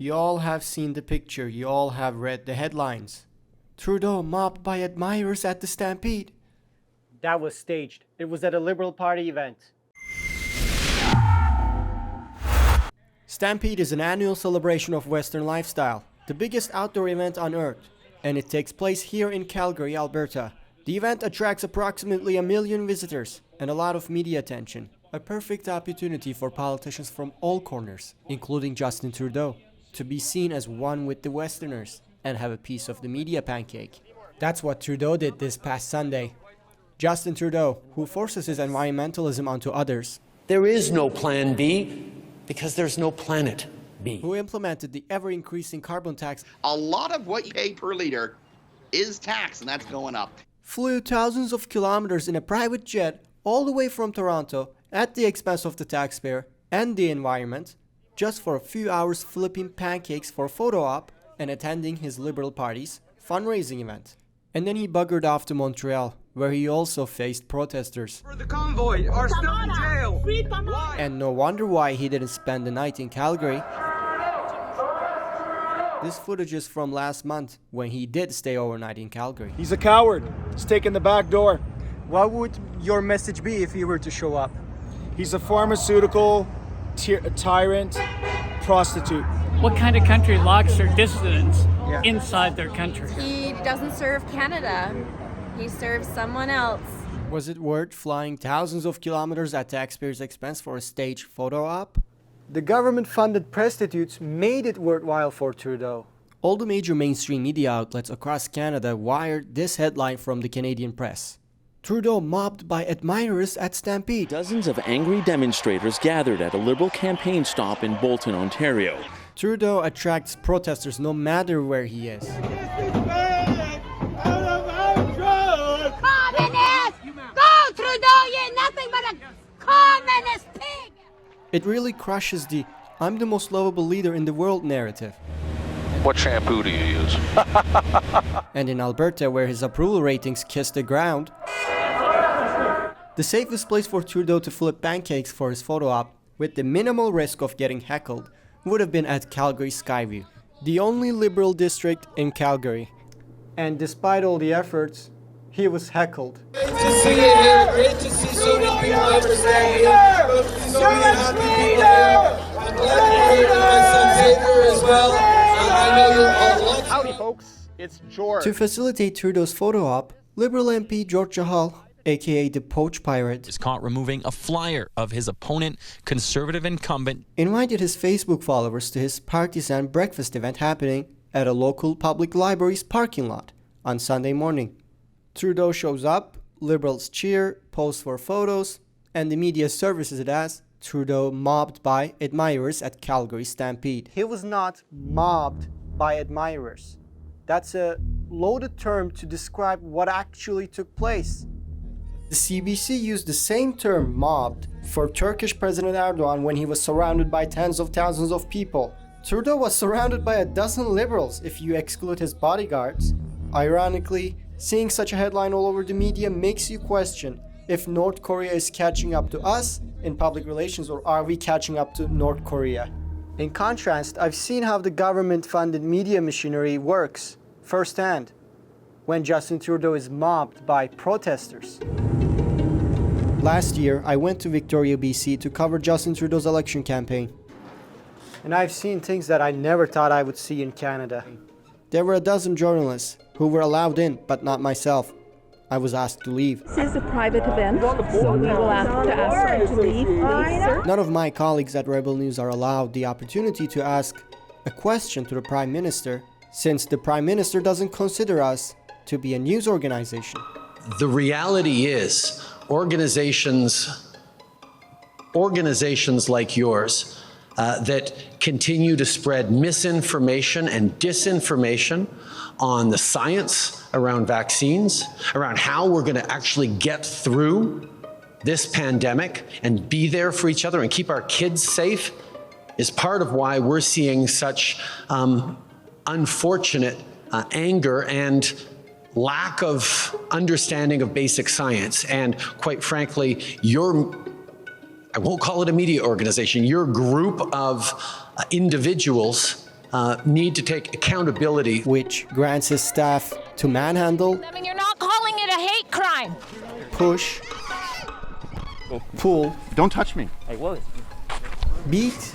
You all have seen the picture, you all have read the headlines. Trudeau mobbed by admirers at the Stampede. That was staged. It was at a Liberal Party event. Stampede is an annual celebration of Western lifestyle, the biggest outdoor event on Earth, and it takes place here in Calgary, Alberta. The event attracts approximately 1 million visitors and a lot of media attention, a perfect opportunity for politicians from all corners, including Justin Trudeau, to be seen as one with the Westerners and have a piece of the media pancake. That's what Trudeau did this past Sunday. Justin Trudeau, who forces his environmentalism onto others. There is no plan B because there's no planet B. Who implemented the ever-increasing carbon tax. A lot of what you pay per liter is tax, and that's going up. Flew thousands of kilometers in a private jet all the way from Toronto at the expense of the taxpayer and the environment, just for a few hours flipping pancakes for a photo op and attending his Liberal Party's fundraising event. And then he buggered off to Montreal, where he also faced protesters. For the convoy are still in jail. Why? And no wonder why he didn't spend the night in Calgary. This footage is from last month, when he did stay overnight in Calgary. He's a coward. He's taken the back door. What would your message be if he were to show up? He's a pharmaceutical tyrant, prostitute. What kind of country locks their dissidents inside their country? He doesn't serve Canada. He serves someone else. Was it worth flying thousands of kilometers at taxpayers' expense for a staged photo op? The government-funded prostitutes made it worthwhile for Trudeau. All the major mainstream media outlets across Canada wired this headline from the Canadian press. Trudeau mobbed by admirers at Stampede. Dozens of angry demonstrators gathered at a Liberal campaign stop in Bolton, Ontario. Trudeau attracts protesters no matter where he is. Communist! Go, Trudeau! You're nothing but a communist pig! It really crushes the "I'm the most lovable leader in the world" narrative. What shampoo do you use? And in Alberta, where his approval ratings kiss the ground, the safest place for Trudeau to flip pancakes for his photo op, with the minimal risk of getting heckled, would have been at Calgary Skyview, the only Liberal district in Calgary. And despite all the efforts, he was heckled. Great to see you here. Great to see so many people representing you. Good to see so many happy people here. I'm glad you're here with my son Xavier as well. I know you're all lucky. Howdy, folks. It's George. To facilitate Trudeau's photo op, Liberal MP George Chahal, aka the Poach Pirate, is caught removing a flyer of his opponent, Conservative incumbent, invited his Facebook followers to his partisan breakfast event happening at a local public library's parking lot on Sunday morning. Trudeau shows up, Liberals cheer, pose for photos, and the media services it as Trudeau mobbed by admirers at Calgary Stampede. He was not mobbed by admirers. That's a loaded term to describe what actually took place. The CBC used the same term, mobbed, for Turkish President Erdogan when he was surrounded by tens of thousands of people. Trudeau was surrounded by a dozen Liberals if you exclude his bodyguards. Ironically, seeing such a headline all over the media makes you question if North Korea is catching up to us in public relations, or are we catching up to North Korea? In contrast, I've seen how the government-funded media machinery works firsthand when Justin Trudeau is mobbed by protesters. Last year, I went to Victoria, BC to cover Justin Trudeau's election campaign. And I've seen things that I never thought I would see in Canada. There were a dozen journalists who were allowed in, but not myself. I was asked to leave. This is a private event, so we will have to ask you to leave, please, sir. None of my colleagues at Rebel News are allowed the opportunity to ask a question to the Prime Minister, since the Prime Minister doesn't consider us to be a news organization. The reality is, organizations like yours that continue to spread misinformation and disinformation on the science around vaccines, around how we're going to actually get through this pandemic and be there for each other and keep our kids safe, is part of why we're seeing such unfortunate anger and lack of understanding of basic science. And quite frankly, I won't call it a media organization, your group of individuals need to take accountability. Which grants his staff to manhandle, I mean, you're not calling it a hate crime. push, pull, Don't touch me. beat,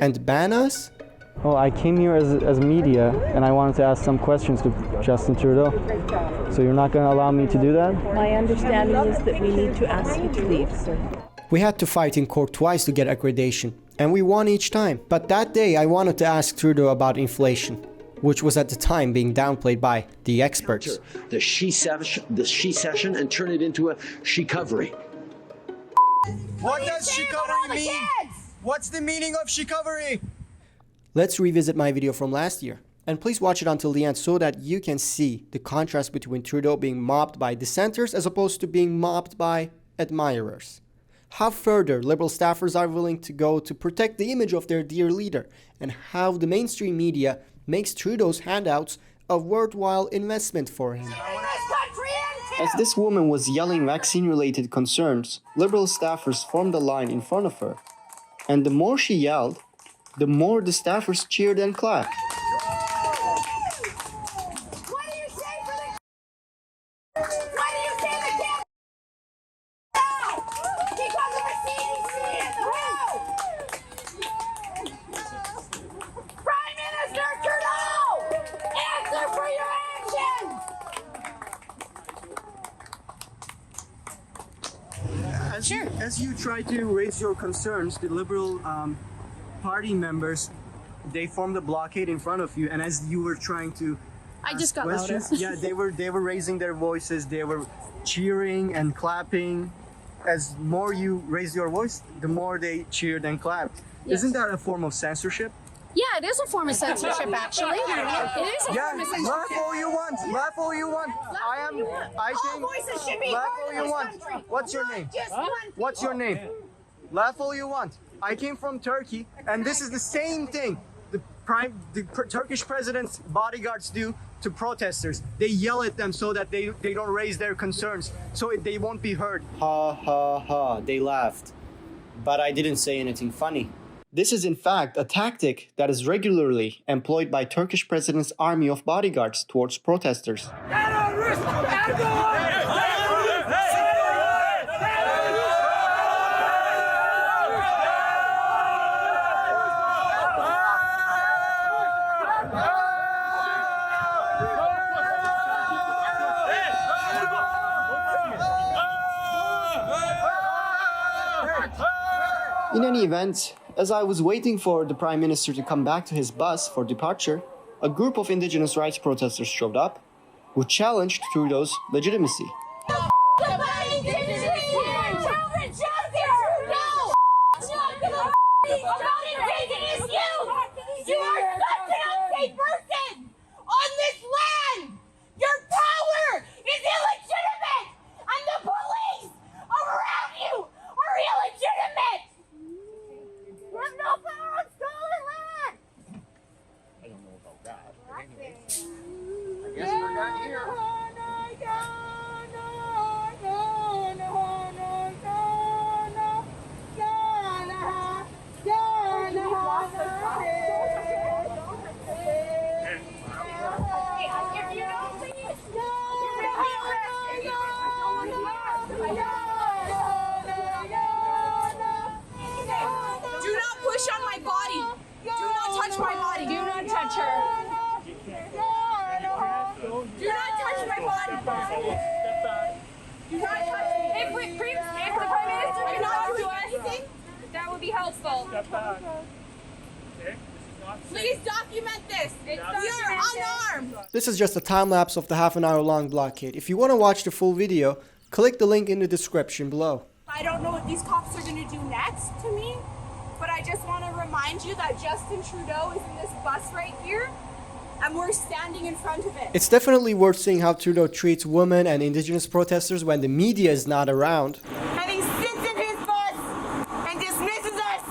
and ban us? Well, I came here as media, and I wanted to ask some questions to Justin Trudeau. So you're not going to allow me to do that? My understanding is that we need to ask you to leave, sir. We had to fight in court twice to get accreditation, and we won each time. But that day I wanted to ask Trudeau about inflation, which was at the time being downplayed by the experts. The she session and turn it into a she-covery. What does she-covery mean? What's the meaning of she-covery? Let's revisit my video from last year. And please watch it until the end so that you can see the contrast between Trudeau being mobbed by dissenters as opposed to being mobbed by admirers. How further Liberal staffers are willing to go to protect the image of their dear leader, and how the mainstream media makes Trudeau's handouts a worthwhile investment for him. As this woman was yelling vaccine-related concerns, Liberal staffers formed a line in front of her. And the more she yelled, the more the staffers cheered and clapped. What do you say for the... What do you say the kid... Because of a CDC in the room! Prime Minister Trudeau! Answer for your actions! As you try to raise your concerns, the Liberal Party members, they formed a blockade in front of you, and as you were trying to I just got questions, louder. they were raising their voices, they were cheering and clapping. As more you raised your voice, the more they cheered and clapped. Yes. Isn't that a form of censorship? Yeah, it is a form of censorship, actually. It is a form of censorship. Laugh all you want. Laugh all you want. I think. voices should be Laugh heard all in you this want. country. What's your name? Just one. What's your name? Laugh all you want. I came from Turkey, and this is the same thing the Turkish president's bodyguards do to protesters. They yell at them so that they don't raise their concerns, so they won't be heard. Ha ha ha, they laughed. But I didn't say anything funny. This is in fact a tactic that is regularly employed by Turkish president's army of bodyguards towards protesters. In any event, as I was waiting for the Prime Minister to come back to his bus for departure, a group of indigenous rights protesters showed up who challenged Trudeau's legitimacy. You are such an unsafe person on this land! Your power is illegitimate! And the police around you are illegitimate! You have no power on stolen land! I don't know about that, but anyway. I guess we're done here. Please document this. We are unarmed. This is just a time lapse of the half-an-hour-long blockade. If you want to watch the full video, click the link in the description below. I don't know what these cops are going to do next to me, but I just want to remind you that Justin Trudeau is in this bus right here, and we're standing in front of it. It's definitely worth seeing how Trudeau treats women and indigenous protesters when the media is not around. And he sits in his bus and dismisses us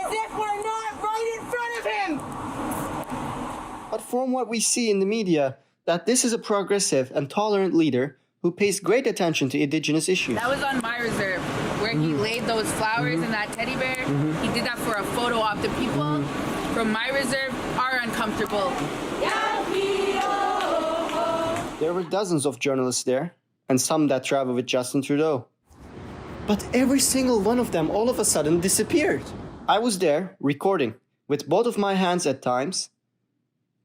as if we're not right in front of him. But from what we see in the media, that this is a progressive and tolerant leader who pays great attention to indigenous issues. That was on my reserve, where he laid those flowers and that teddy bear. He did that for a photo op. The people from my reserve are uncomfortable. There were dozens of journalists there, and some that traveled with Justin Trudeau. But every single one of them all of a sudden disappeared. I was there, recording, with both of my hands at times,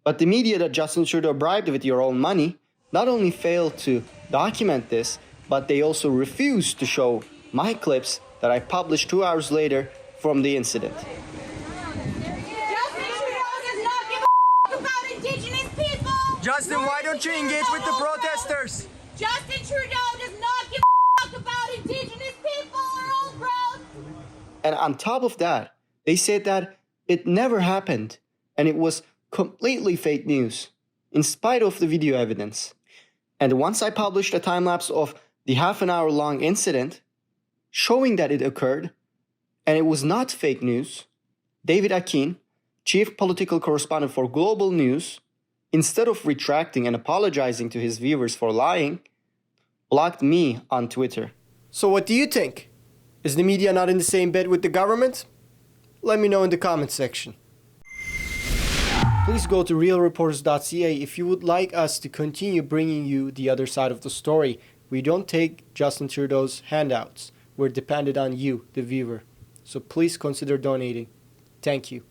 but the media that Justin Trudeau bribed with your own money not only failed to document this, but they also refused to show my clips that I published 2 hours later from the incident. Justin, why don't you engage with the protesters? Justin Trudeau does not give a fuck about Indigenous people or old growth. And on top of that, they said that it never happened and it was completely fake news, in spite of the video evidence. And once I published a time-lapse of the half-an-hour-long incident, showing that it occurred, and it was not fake news, David Akin, chief political correspondent for Global News, instead of retracting and apologizing to his viewers for lying, blocked me on Twitter. So what do you think? Is the media not in the same bed with the government? Let me know in the comments section. Please go to realreporters.ca if you would like us to continue bringing you the other side of the story. We don't take Justin Trudeau's handouts. We're dependent on you, the viewer. So please consider donating. Thank you.